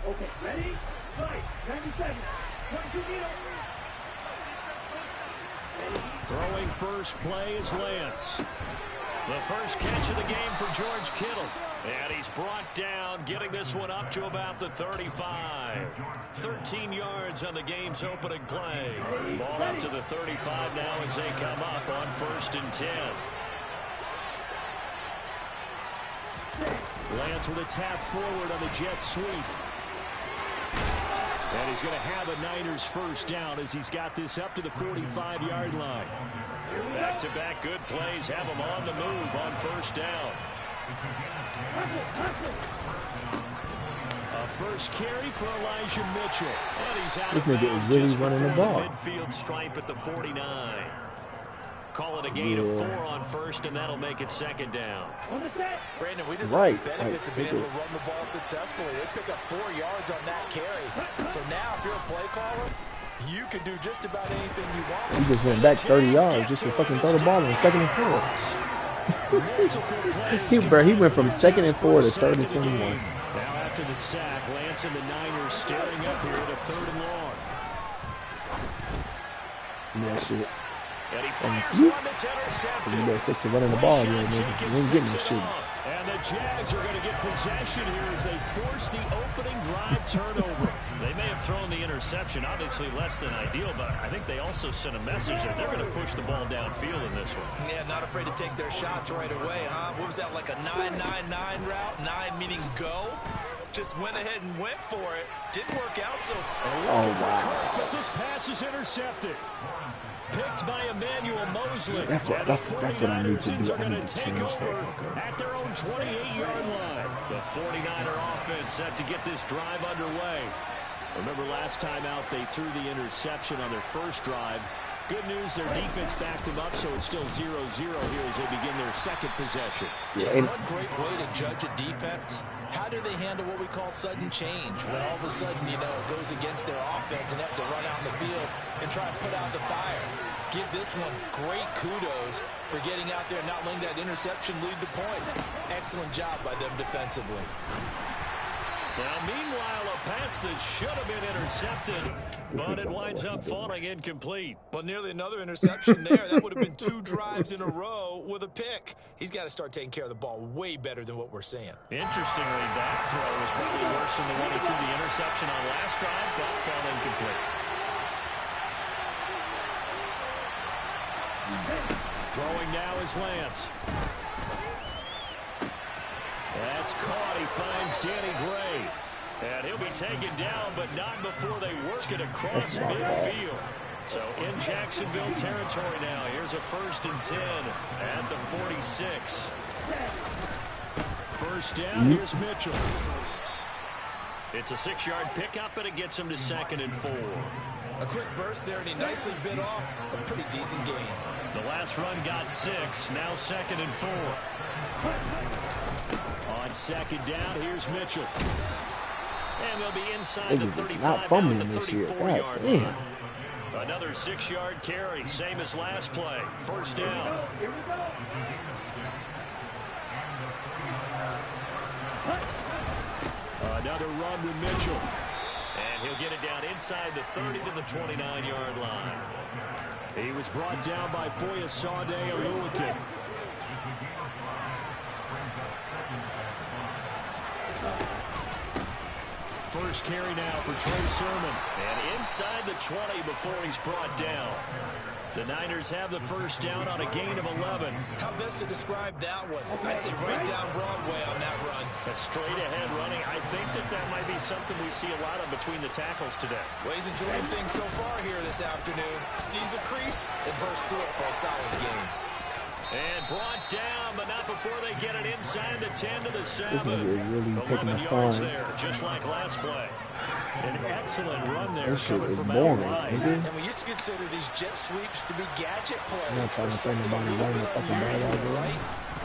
Okay, ready? Fight. 90 seconds. Throwing first play is Lance. The first catch of the game for George Kittle. And he's brought down, getting this one up to about the 35. 13 yards on the game's opening play. Ball up to the 35 now as they come up on 1st and 10. Lance with a tap forward on the jet sweep. And he's going to have a Niners first down as he's got this up to the 45-yard line. Back-to-back good plays have him on the move on 1st down. A first carry for Elijah Mitchell. And he's out of bounds just running the ball. Midfield stripe at the 49. Call it a gain of 4 on 1st, and that'll make it 2nd down. Brandon, we just saw the benefits of being able to run the ball successfully. They pick up 4 yards on that carry. So now, if you're a play caller, you can do just about anything you want. He just went back 30 yards just to fucking throw the ball on 2nd and 4. he went from 2nd and 4 to 3rd and 21. Now after the sack, Lance and the Niners staring up here at a 3rd and long. Yeah, shit. And he fires one that's intercepted. You better stick to running the ball, man. You ain't getting this shit. And the Jags are going to get possession here as they force the opening drive turnover. They may have thrown the interception, obviously less than ideal, but I think they also sent a message that they're going to push the ball downfield in this one. Yeah, not afraid to take their shots right away, huh? What was that, like a 9-9-9 route? 9 meaning go? Just went ahead and went for it. Didn't work out, so... Oh, wow. But this pass is intercepted. Picked by Emmanuel Mosley. That's what I need to do. Are going to take over at their own 28-yard line. The 49er offense set to get this drive underway. Remember last time out they threw the interception on their first drive. Good news, their defense backed them up, so it's still 0-0 here as they begin their 2nd possession. Yeah, one great way to judge a defense. How do they handle what we call sudden change? When all of a sudden, you know, it goes against their offense and have to run out in the field and try and put out the fire. Give this one great kudos for getting out there and not letting that interception lead to points. Excellent job by them defensively. Now, meanwhile, a pass that should have been intercepted, but it winds up falling incomplete. Well, nearly another interception there. That would have been 2 drives in a row with a pick. He's got to start taking care of the ball way better than what we're seeing. Interestingly, that throw was probably worse than the one he threw the interception on last drive, but fell incomplete. Throwing now is Lance. That's caught. He finds Danny Gray. And he'll be taken down, but not before they work it across midfield. So in Jacksonville territory now. Here's a 1st and 10 at the 46. First down, here's Mitchell. It's a 6-yard pickup, and it gets him to 2nd and 4. A quick burst there, and he nicely bit off a pretty decent gain. The last run got 6, now 2nd and 4. On 2nd down, here's Mitchell. And they'll be inside the 35 down at the 34-yard line. Another 6-yard carry, same as last play. First down. Another run to Mitchell. And he'll get it down inside the 30 to the 29-yard line. He was brought down by Foyesade Oluwakin. First carry now for Trey Sermon. And inside the 20 before he's brought down. The Niners have the first down on a gain of 11. How best to describe that one? I'd say right down Broadway on that run. A straight-ahead running. I think that might be something we see a lot of between the tackles today. Well, he's enjoying things so far here this afternoon. Sees a crease and bursts through it for a solid gain. And brought down, but not before they get it inside the 10 to the 7. Really 11 yards there, just like last play. An excellent run there coming from out wide. And we used to consider these jet sweeps to be gadget plays.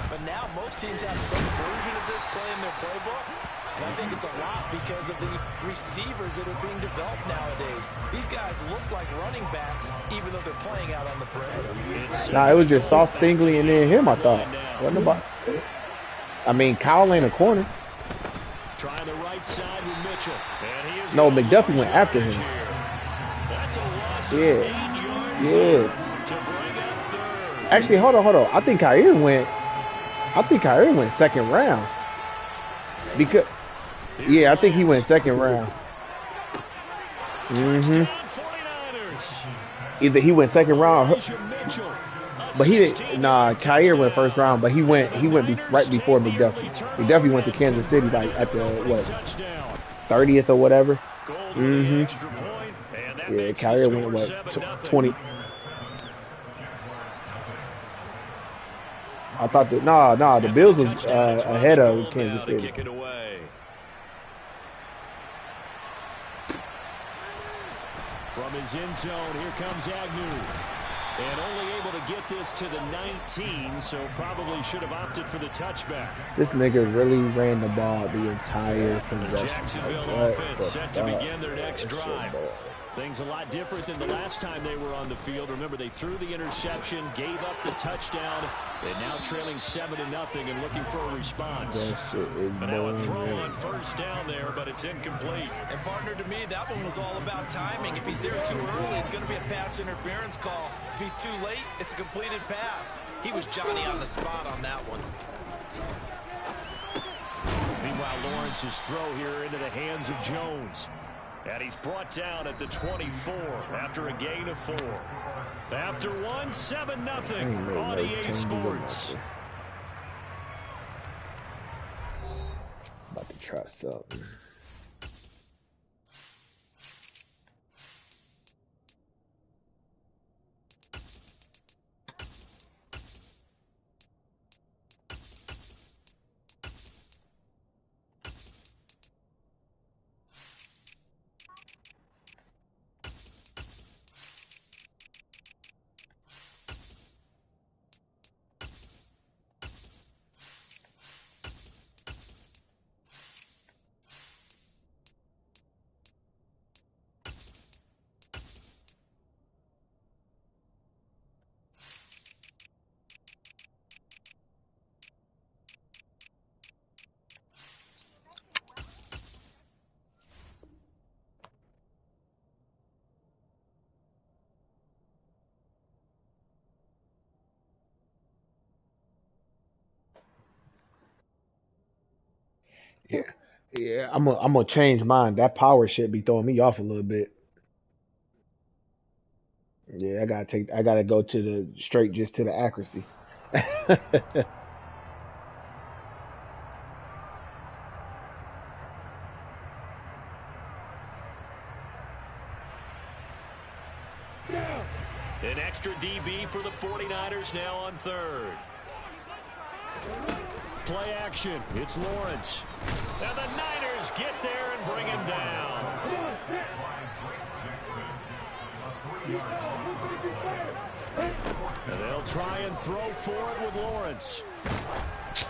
But now most teams have some version of this play in their playbook. And I think it's a lot because of the receivers that are being developed nowadays. These guys look like running backs, even though they're playing out on the perimeter. Nah, it was just Sauce Stingley and then him, I thought. Wasn't about. I mean, Kyle ain't a corner. Trying the right side with Mitchell. And he is No, McDuffie went after him. That's a loss of Yeah. 8 yards Yeah. to bring up third. Actually, hold on. I think Khair went second round. Because, yeah, I think he went second round. Touchdown 49ers. Either he went second round, Elijah Mitchell, a but he didn't. Nah, 16-yard Khair went touchdown. first round, but he went right before McDuffie. McDuffie went to Kansas City like at the what Touchdown. 30th or whatever. Goal to the extra point, and that Yeah, makes the Khair score went what 7-0. 20. I thought the Bills was ahead of Kansas To City. kick it away. From his end zone, here comes Agnew. And only able to get this to the 19, so probably should have opted for the touchback. This nigga really ran the ball the entire possession. Jacksonville Like, offense set to fuck? begin their next drive. Things a lot different than the last time they were on the field. Remember, they threw the interception, gave up the touchdown. They're now trailing 7-0 and looking for a response. That shit is But now a throw boring. on first down there, but it's incomplete. And partner, to me, that one was all about timing. If he's there too early, it's going to be a pass interference call. If he's too late, it's a completed pass. He was Johnny on the spot on that one. Meanwhile, Lawrence's throw here into the hands of Jones. And he's brought down at the 24 after a gain of 4. After one, 7-0 on EA Sports. About to try something. Yeah, yeah. I'm gonna change mine. That power shit be throwing me off a little bit. Yeah, I gotta go to the straight just to the accuracy. An extra DB for the 49ers now on third. Play action. It's Lawrence. And the Niners get there and bring him down. And they'll try and throw for it with Lawrence.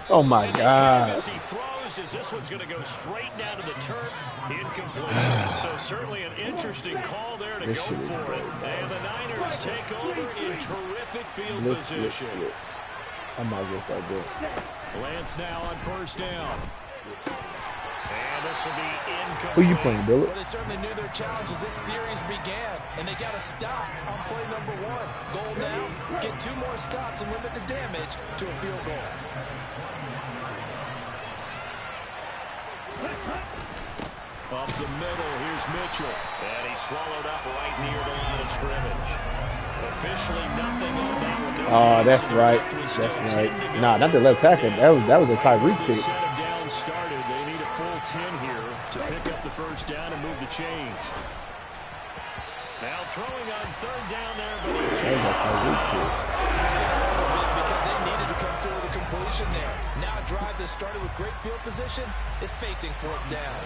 Oh my God. As he throws, as this one's going to go straight down to the turf, incomplete. So certainly an interesting call there to go for it. And the Niners take over in terrific field position. I might as well start doing. Lance now on first down. And this will be incomplete. Who you playing, Billy? Well, they certainly knew their challenge as this series began, and they got to stop on play number 1. Goal now, get 2 more stops and limit the damage to a field goal. Up the middle, here's Mitchell. And he's swallowed up right near the line of scrimmage. Officially nothing on that one. Oh, that's right. That's right. Nah, not the left tackle. That was a Tyreek pick. Set him down started. They need a full 10 here to pick up the first down and move the chains. Now throwing on third down there, but he That was a Tyreek pick. Because they needed to come through with a completion there. Now a drive that started with great field position is facing 4th down.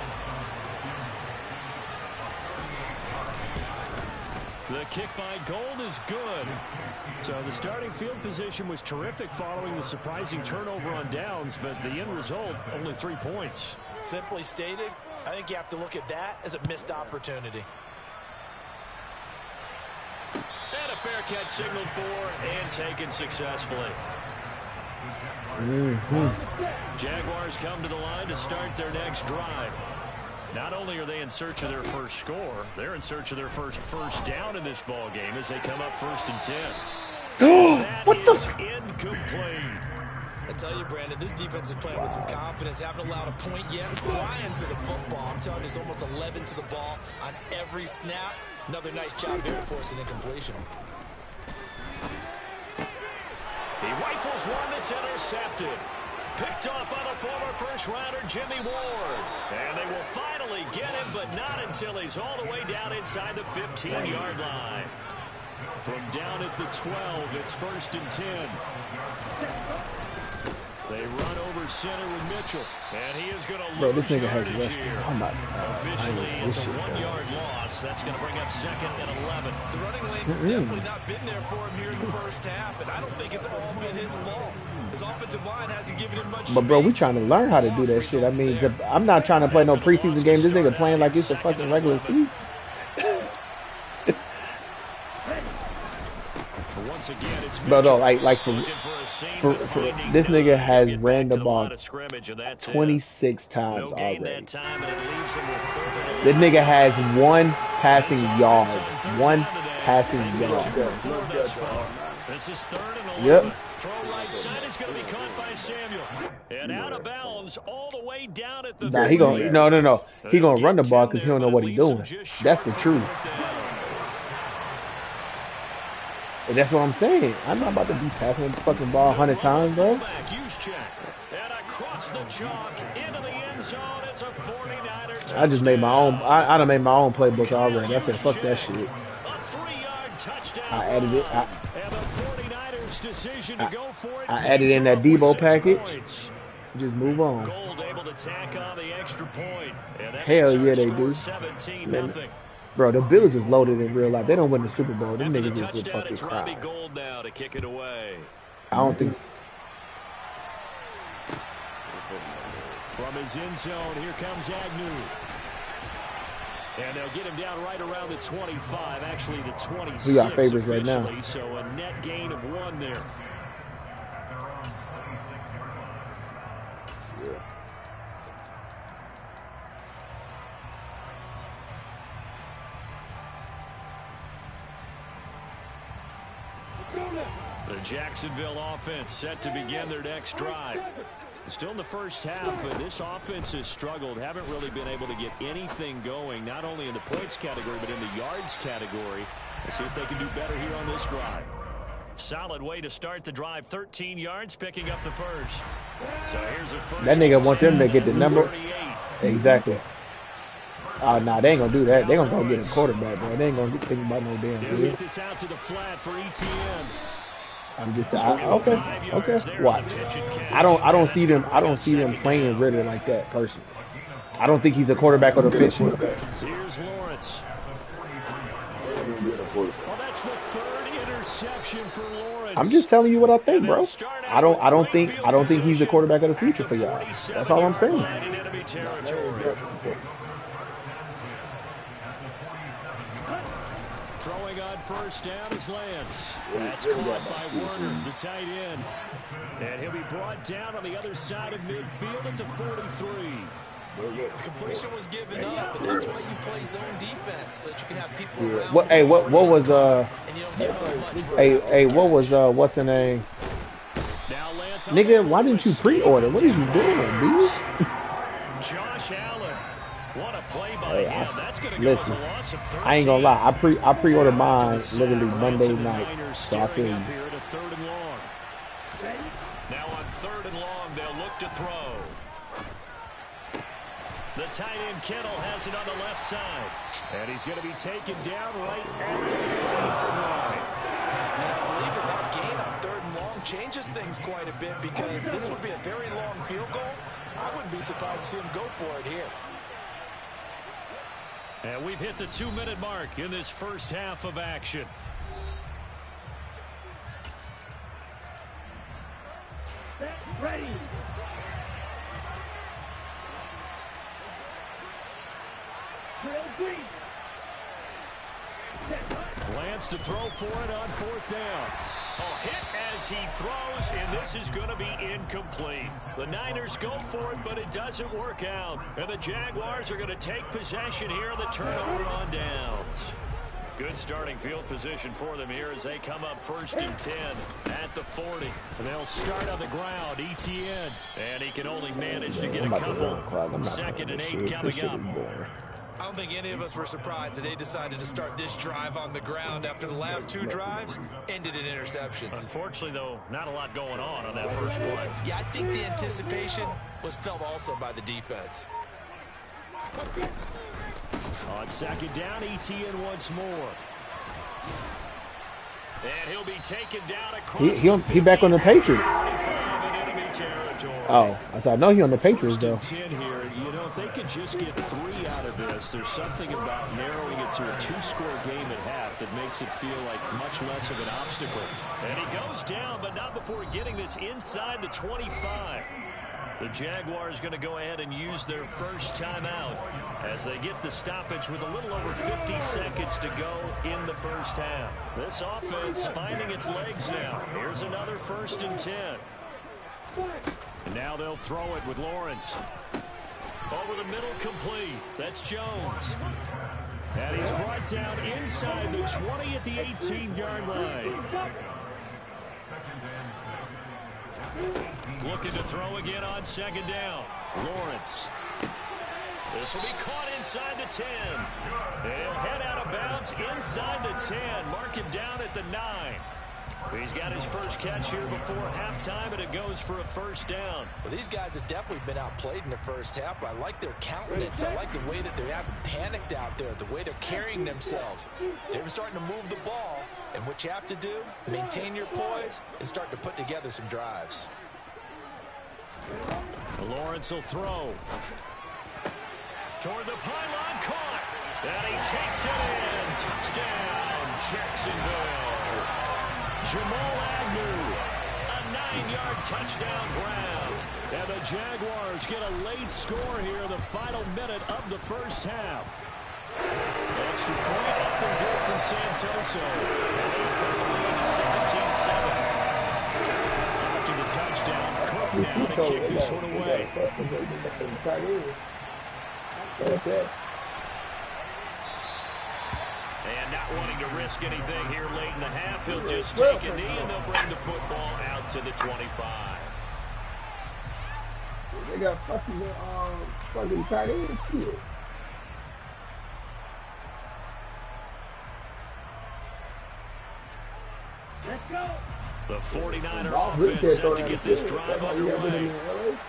The kick by Gold is good. So the starting field position was terrific following the surprising turnover on downs, but the end result, only 3 points. Simply stated, I think you have to look at that as a missed opportunity. And a fair catch signaled for and taken successfully. Jaguars come to the line to start their next drive. Not only are they in search of their first score, they're in search of their first down in this ball game as they come up 1st and 10. That What is the? incomplete. I tell you, Brandon, this defense is playing with some confidence. Haven't allowed a point yet. Flying to the football. I'm telling you, it's almost 11 to the ball on every snap. Another nice job there to force an incompletion. He rifles one that's intercepted. Picked off by the former first-rounder Jimmy Ward. And they will finally get him, but not until he's all the way down inside the 15-yard line. From down at the 12, it's 1st and 10. They run over center with Mitchell. And he is going to Bro, lose this nigga has yardage less. here. I'm not. Officially, it's a 1-yard loss. That's going to bring up 2nd and 11. The running lanes have definitely not been there for him here in the first half, and I don't think it's all been his fault. His offensive line hasn't given him much But bro, we space. trying to learn how to do that shit. I mean, I'm not trying to play no preseason game. This nigga playing like it's a fucking regular season. Once again, it's Bro, no, like for this this nigga has ran the ball 26 times already. This nigga has 1 passing yard. 1 passing yard. This is 3rd and 11. Yep. Throw right side is going to be caught by Samuel. And out of bounds all the way down at the Nah, he gonna no. He gonna run the ball because he don't know what he's doing. That's the truth. And that's what I'm saying. I'm not about to be passing the fucking ball 100 times, bro. And across the chalk into the end zone. It's a 49er. I just made my own. I done made my own playbook already. I said, fuck that shit. A 3-yard touchdown. I added it. And the 49ers decision to go for it. I added in that Debo package. Points. Just move on. Gold able to tack on the extra point. And that Hell makes yeah, our they score do. 17-0. Bro, the Bills is loaded in real life. They don't win the Super Bowl. Them After the niggas just would touchdown, fucking it's Robbie cry. Gold now to kick it away. I don't think so. From his end zone, here comes Agnew. And they'll get him down right around the 25, actually the 26 We got favorites right now. officially, so a net gain of 1 there. The Jacksonville offense set to begin their next drive. Still in the first half, but this offense has struggled. Haven't really been able to get anything going, not only in the points category, but in the yards category. Let's see if they can do better here on this drive. Solid way to start the drive. 13 yards, picking up the first. So here's a first. That nigga want them to get the number. 38. Exactly. Nah, they ain't gonna do that. They gonna go get a quarterback, bro. They ain't gonna think about no damn He'll deal. get this out to the flat for ETN. I'm just okay. Watch. I don't see them playing Ritter like that personally. I don't think he's a quarterback on the pitch. Here's Lawrence. Well, that's the 3rd interception for Lawrence. I'm just telling you what I think, bro. I don't think he's the quarterback of the future for y'all. That's all I'm saying. Throwing on first down is Lance. That's caught by Werner, the tight end. And he'll be brought down on the other side of midfield at the 43. Completion was given up, but that's why you play zone defense, so that you can have people around. What was what's the name? Now Lance, Nigga, why didn't you pre-order? What are you doing, dude? Josh Allen. What a play by him. That's going to go as a loss of 13. I ain't gonna lie. I pre-ordered mine literally Monday night, so I feel you. Here at a 3rd and long. Now on 3rd and long, they'll look to throw. The tight end Kittle has it on the left side. And he's going to be taken down right at the 40-yard line. And I believe that gain on 3rd and long changes things quite a bit, because this would be a very long field goal. I wouldn't be surprised to see him go for it here. And we've hit the 2-minute mark in this first half of action. Ready. Lance to throw for it on 4th down. A hit as he throws, and this is going to be incomplete. The Niners go for it, but it doesn't work out. And the Jaguars are going to take possession here in the turnover on downs. Good starting field position for them here as they come up 1st and 10 at the 40. They'll start on the ground. ETN. And he can only manage to get a couple. 2nd and 8 coming up. I don't think any of us were surprised that they decided to start this drive on the ground after the last 2 drives ended in interceptions. Unfortunately, though, not a lot going on that first play. Yeah, I think the anticipation was felt also by the defense. On 2nd down, ETN once more. And he'll be taken down across he back on the Patriots. Oh, I know he on the Patriots, though. 10 here. You know, if they could just get 3 out of this, there's something about narrowing it to a 2-score game at half that makes it feel like much less of an obstacle. And he goes down, but not before getting this inside the 25. The Jaguars going to go ahead and use their first timeout as they get the stoppage with a little over 50 seconds to go in the first half. This offense finding its legs now. Here's another 1st and 10. And now they'll throw it with Lawrence. Over the middle, complete. That's Jones. And he's brought down inside the 20 at the 18-yard line. Looking to throw again on 2nd down. Lawrence. This will be caught inside the 10. He'll head out of bounds inside the 10. Mark him down at the 9. He's got his first catch here before halftime, and it goes for a 1st down. Well, these guys have definitely been outplayed in the first half. I like their countenance. I like the way that they haven't panicked out there, the way they're carrying themselves. They're starting to move the ball, and what you have to do, maintain your poise and start to put together some drives. Lawrence will throw. Toward the pylon, caught. And he takes it in. Touchdown, Jacksonville. Jamal Agnew, a 9-yard touchdown grab. And the Jaguars get a late score here in the final minute of the first half. Extra point up and good from Santoso. And they cut the lead to 17-7. After the touchdown, Cook now to kick this one away. And not wanting to risk anything here late in the half, he'll just take a knee and they'll bring the football out to the 25. They got fucking tight end kids. Let's go. The 49er offense set to get this drive underway.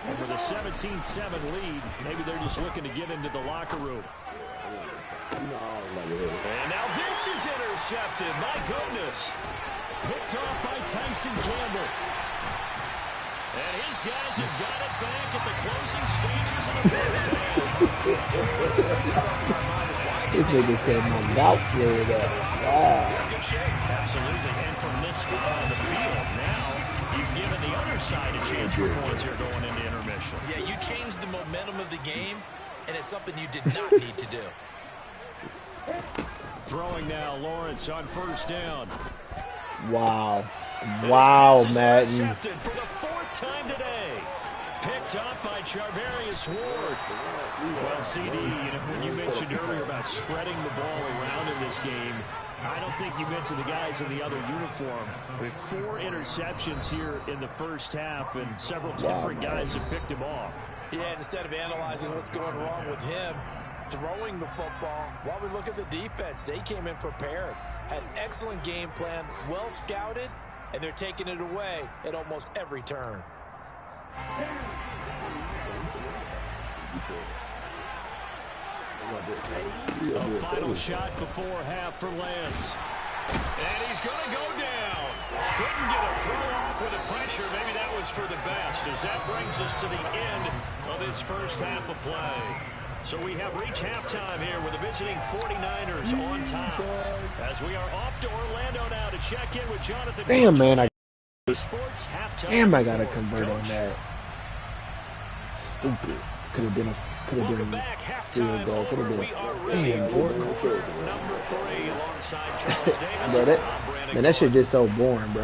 And with a 17-7 lead, maybe they're just looking to get into the locker room. And now this is intercepted. My goodness. Picked off by Tyson Campbell. And his guys have got it back at the closing stages of the first half. What's interesting across my mind is why This nigga said my mouth filled up. Wow. Good shape. Absolutely. And from this spot on the field, now you've given the other side a chance for points here going into intermission. Yeah, you changed the momentum of the game, and it's something you did not need to do. Throwing now, Lawrence on 1st down. Wow. Wow, Madden. For the 4th time today. Picked up by Charvarius Ward. Well, CD, when you mentioned earlier about spreading the ball around in this game, I don't think you mentioned the guys in the other uniform. With 4 interceptions here in the first half, and several different guys have picked him off. Yeah, instead of analyzing what's going wrong with him, throwing the football, while we look at the defense, they came in prepared, had an excellent game plan, well scouted, and they're taking it away at almost every turn. A final shot before half for Lance. And he's going to go down. Couldn't get a throw off with the pressure. Maybe that was for the best, as that brings us to the end of this first half of play. So we have reached halftime here with the visiting 49ers on top. As we are off to Orlando now to check in with Jonathan. Damn, man. Sports halftime. Damn, I got to convert on that. Stupid. Could have been a Could have been field goal. Could have been. Damn, boy. Number 3 alongside Charles Davis. Bro, that shit just so boring, bro.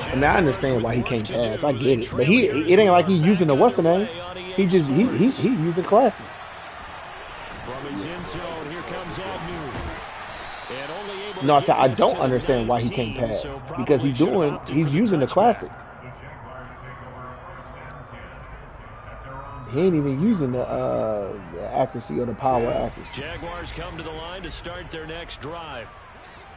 I mean, I understand why he can't pass. I get it, but it ain't like he's using the what's the name. He's using classic. From his end zone, here comes Agnew. No, I said I don't understand why he can't pass because he's using the classic. He ain't even using the accuracy or the power accuracy. Jaguars come to the line to start their next drive.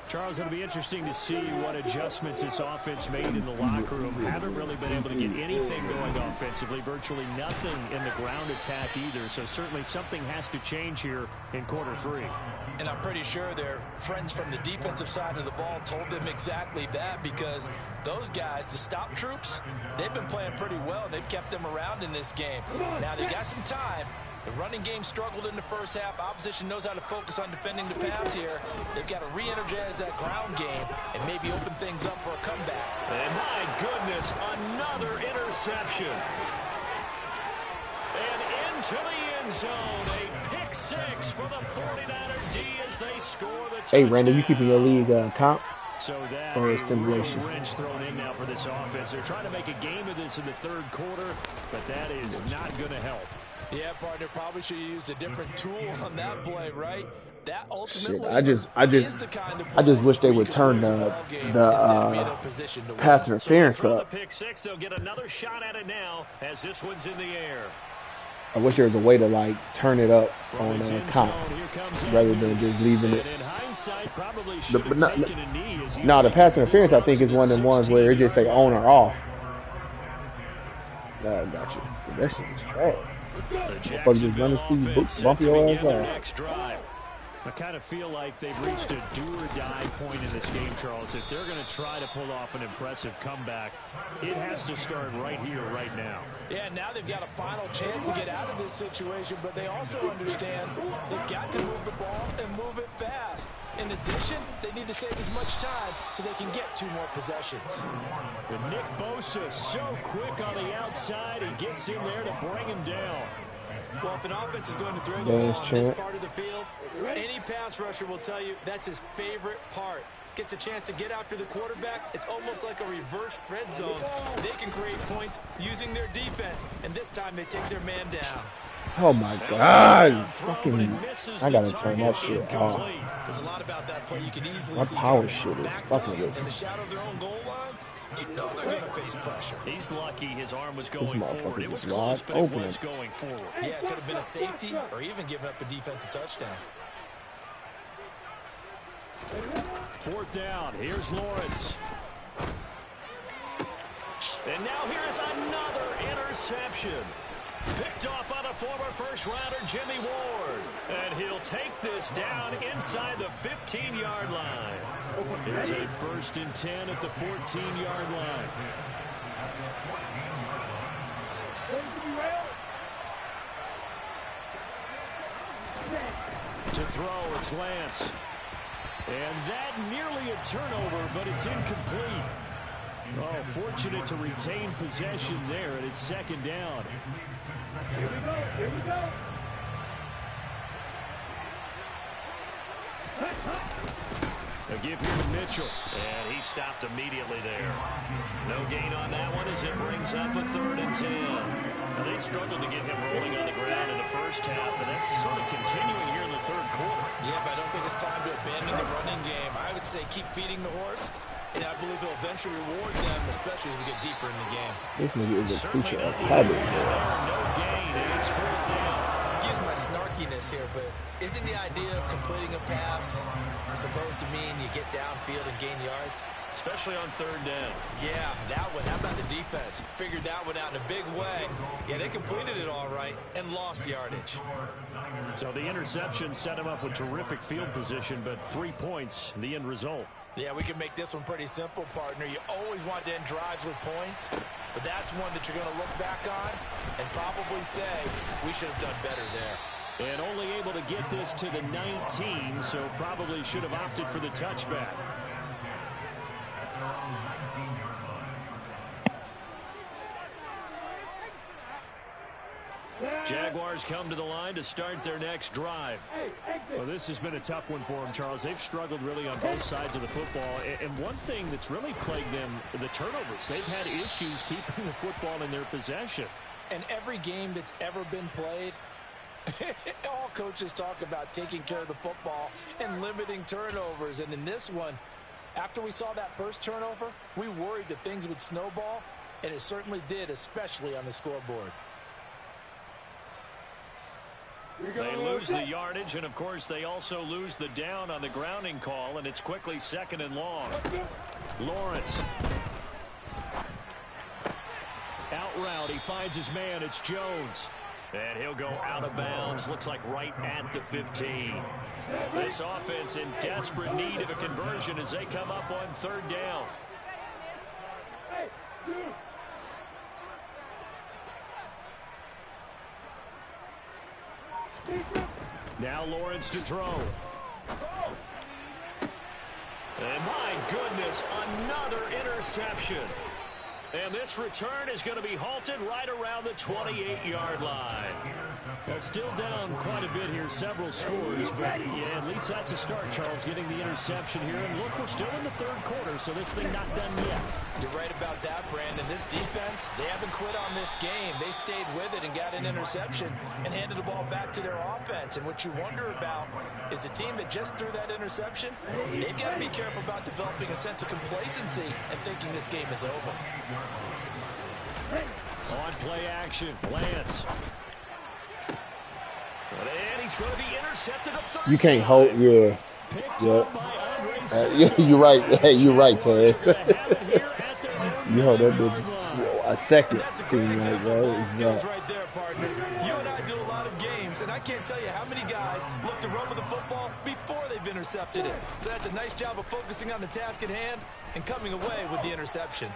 Charles, it'll be interesting to see what adjustments this offense made in the locker room. Haven't really been able to get anything going offensively. Virtually nothing in the ground attack either. So certainly something has to change here in quarter 3. And I'm pretty sure their friends from the defensive side of the ball told them exactly that, because those guys, the stop troops, they've been playing pretty well. They've kept them around in this game. Now they got some time. The running game struggled in the first half. Opposition knows how to focus on defending the pass here. They've got to re-energize that ground game and maybe open things up for a comeback. And my goodness, another interception. And into the end zone, a pick 6 for the 49er D as they score the touchdown. Hey, Randall, you keeping your league comp? So that or a stimulation wrench thrown in now for this offense. They're trying to make a game of this in the third quarter, but that is not going to help. Yeah, partner, probably should have used a different tool on that play, right? That ultimately shit, I just wish they would turn the pass interference up. The pick 6, they'll get another shot at it now as this one's in the air. I wish there was a way to like turn it up on comp rather than just leaving it. No, the pass interference I think is one of them ones where it just say on or off. Gotcha. That shit is trash. Bumpy next drive. I kind of feel like they've reached a do-or-die point in this game, Charles. If they're going to try to pull off an impressive comeback, it has to start right here, right now. Yeah, now they've got a final chance to get out of this situation, but they also understand they've got to move the ball and move it fast. In addition, they need to save as much time so they can get 2 more possessions. But Nick Bosa so quick on the outside. He gets in there to bring him down. Well, if an offense is going to throw the ball on this part of the field, any pass rusher will tell you that's his favorite part. Gets a chance to get after the quarterback. It's almost like a reverse red zone. They can create points using their defense, and this time they take their man down. Oh my God! Fucking, I gotta turn that shit off. There's a lot about that play you can easily my see. Power shit is fucking good. In the shadow of their own goal line, you know they're gonna face pressure. He's lucky his arm was going forward. It was close, but it was going forward. Yeah, it could have been a safety or even given up a defensive touchdown. 4th down. Here's Lawrence. And now here's another interception. Picked off by the former first-rounder Jimmy Ward. And he'll take this down inside the 15-yard line. It's a 1st and 10 at the 14-yard line. To throw, it's Lance. And that nearly a turnover, but it's incomplete. Oh, fortunate to retain possession there, and it's 2nd down. Here we go. Here we go. A give here to Mitchell. And he stopped immediately there. No gain on that one as it brings up a 3rd and 10. Now, they struggled to get him rolling on the ground in the first half, and that's sort of continuing here in the 3rd quarter. Yeah, but I don't think it's time to abandon the running game. I would say keep feeding the horse, and I believe he'll eventually reward them, especially as we get deeper in the game. This nigga is a creature of habit, man. No gain, and it's 4th down. Excuse my snarkiness here, but isn't the idea of completing a pass supposed to mean you get downfield and gain yards? Especially on 3rd down. Yeah, that one. How about the defense? Figured that one out in a big way. Yeah, they completed it all right and lost yardage. So the interception set him up with terrific field position, but 3 points, the end result. Yeah, we can make this one pretty simple, partner. You always want to end drives with points, but that's one that you're going to look back on and probably say, we should have done better there. And only able to get this to the 19, so probably should have opted for the touchback. Jaguars come to the line to start their next drive. Well, this has been a tough one for them, Charles. They've struggled really on both sides of the football. And one thing that's really plagued them, the turnovers. They've had issues keeping the football in their possession. And every game that's ever been played, all coaches talk about taking care of the football and limiting turnovers. And in this one, after we saw that first turnover, we worried that things would snowball, and it certainly did, especially on the scoreboard. They lose the yardage, and of course they also lose the down on the grounding call, and it's quickly 2nd and long. Lawrence. Out route, he finds his man, it's Jones. And he'll go out of bounds, looks like right at the 15. This offense in desperate need of a conversion as they come up on 3rd down. Now Lawrence to throw. And my goodness, another interception. And this return is going to be halted right around the 28-yard line. Well, still down quite a bit here, several scores, but yeah, at least that's a start, Charles, getting the interception here. And look, we're still in the 3rd quarter, so this thing not done yet. You're right about that, Brandon. This defense, they haven't quit on this game. They stayed with it and got an interception and handed the ball back to their offense. And what you wonder about is the team that just threw that interception, they've got to be careful about developing a sense of complacency and thinking this game is over. On play action, Lance. And he's going to be intercepted up 3rd. You can't hold, yeah. Yeah, you're right. Hey, you're right, Ted. You hold that bitch a second. Seems like, bro. It's not. Right there, partner. You and I do a lot of games, and I can't tell you how many guys look to run with the football before they've intercepted it. So that's a nice job of focusing on the task at hand and coming away with the interception.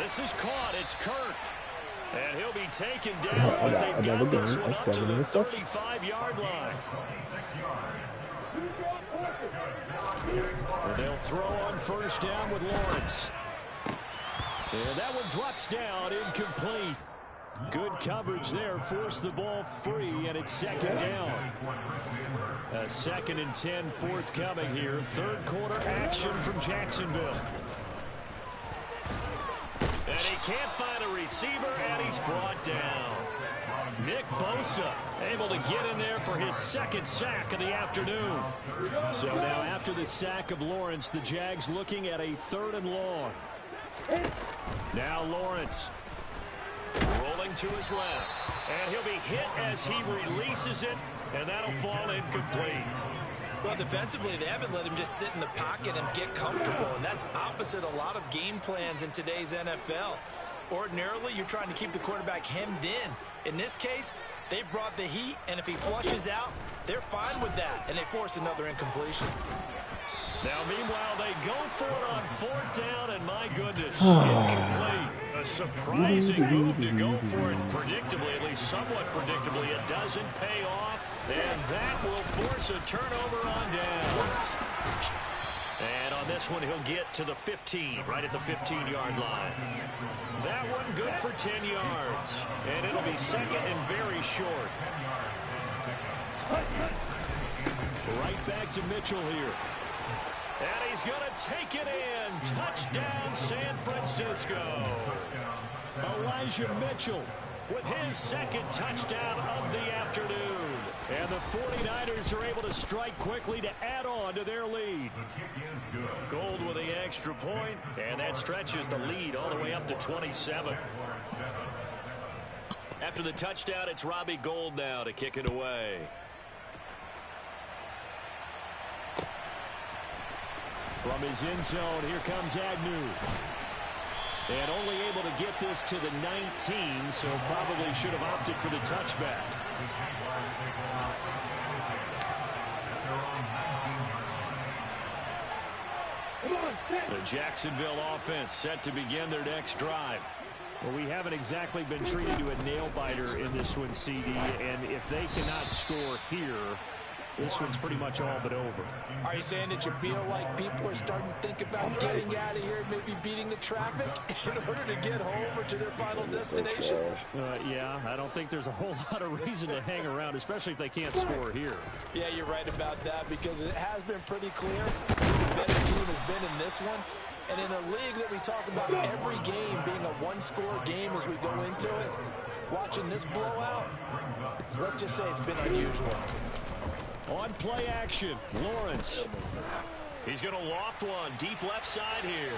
This is caught. It's Kirk. And he'll be taken down, but they've got this one up to the 35-yard line. And they'll throw on 1st down with Lawrence. And that one drops down, incomplete. Good coverage there, forced the ball free, and it's 2nd down. A 2nd and 10 forthcoming here. 3rd quarter action from Jacksonville. And he can't find a receiver, and he's brought down. Nick Bosa able to get in there for his 2nd sack of the afternoon. So now after the sack of Lawrence, the Jags looking at a 3rd and long. Now Lawrence rolling to his left. And he'll be hit as he releases it, and that'll fall incomplete. Well, defensively, they haven't let him just sit in the pocket and get comfortable, and that's opposite a lot of game plans in today's NFL. Ordinarily, you're trying to keep the quarterback hemmed in. In this case, they brought the heat, and if he flushes out, they're fine with that, and they force another incompletion. Now, meanwhile, they go for it on 4th down, and my goodness, incomplete. A surprising move to go for it predictably, at least somewhat predictably. It doesn't pay off, and that will force a turnover on downs. And on this one, he'll get to the 15, right at the 15-yard line. That one good for 10 yards, and it'll be 2nd and very short. Right back to Mitchell here. And he's going to take it in. Touchdown, San Francisco. Elijah Mitchell with his 2nd touchdown of the afternoon. And the 49ers are able to strike quickly to add on to their lead. Gold with the extra point, and that stretches the lead all the way up to 27. After the touchdown, it's Robbie Gould now to kick it away. From his end zone, here comes Agnew. And only able to get this to the 19, so probably should have opted for the touchback. The Jacksonville offense set to begin their next drive. Well, we haven't exactly been treated to a nail-biter in this one, CD, and if they cannot score here, This one's pretty much all but over. Are you saying that you feel like people are starting to think about getting out of here and maybe beating the traffic in order to get home or to their final destination? Yeah, I don't think there's a whole lot of reason to hang around, especially if they can't score here. Yeah, you're right about that because it has been pretty clear who the better team has been in this one. And in a league that we talk about every game being a one-score game as we go into it, watching this blowout, let's just say it's been unusual. On play action, Lawrence. He's going to loft one deep left side here.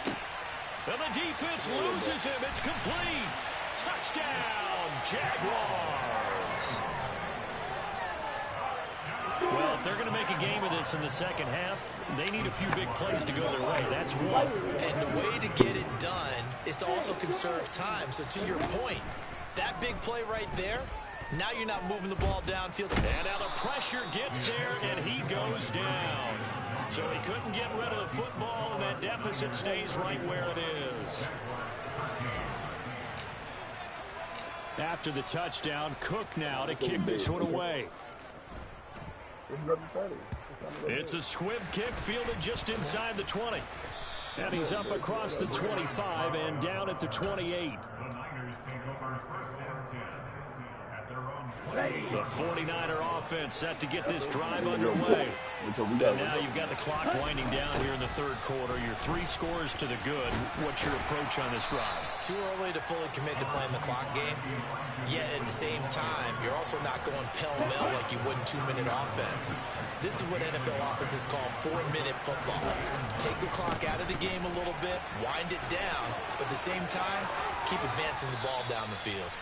And the defense loses him. It's complete. Touchdown, Jaguars. Well, if they're going to make a game of this in the second half, they need a few big plays to go their way. That's one. And the way to get it done is to also conserve time. So to your point, that big play right there, now you're not moving the ball downfield. And now the pressure gets there, and he goes down. So he couldn't get rid of the football, and that deficit stays right where it is. After the touchdown, Cook now to kick this one away. It's a squib kick fielded just inside the 20. And he's up across the 25 and down at the 28. The 49er offense set to get this drive underway. And now you've got the clock winding down here in the third quarter. Your 3 scores to the good. What's your approach on this drive? Too early to fully commit to playing the clock game. Yet at the same time, you're also not going pell-mell like you would in 2-minute offense. This is what NFL offenses call 4-minute football. Take the clock out of the game a little bit, wind it down, but at the same time, keep advancing the ball down the field.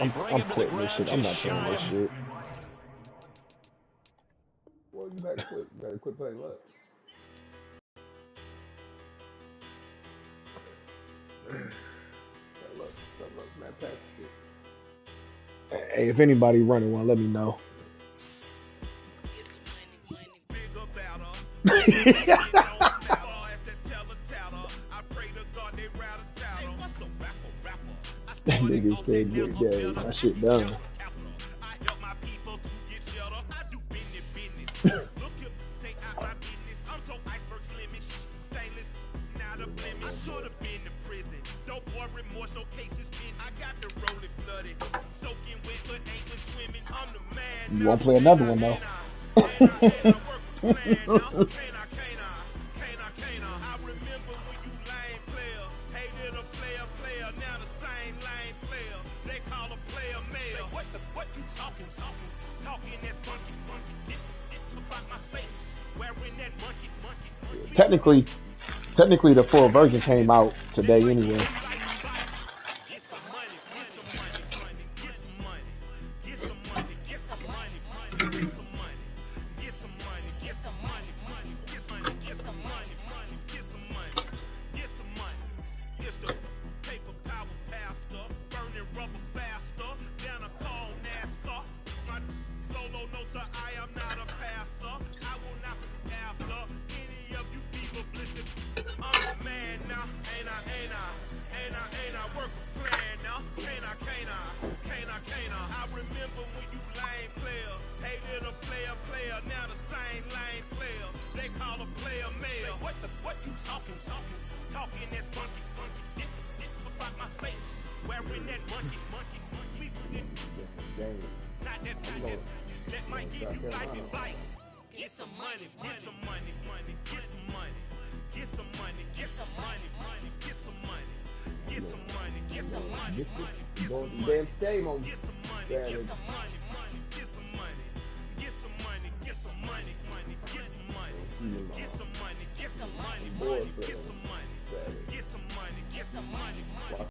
I'm quitting this shit. I'm not doing this shit. Well, you better quit. You better quit playing left. Look, man, pass it. Hey, if anybody running one, let me know. That nigga said good day. My shit done. You won't play another one though. Technically, the full version came out today anyway. Damn stay on Saturday.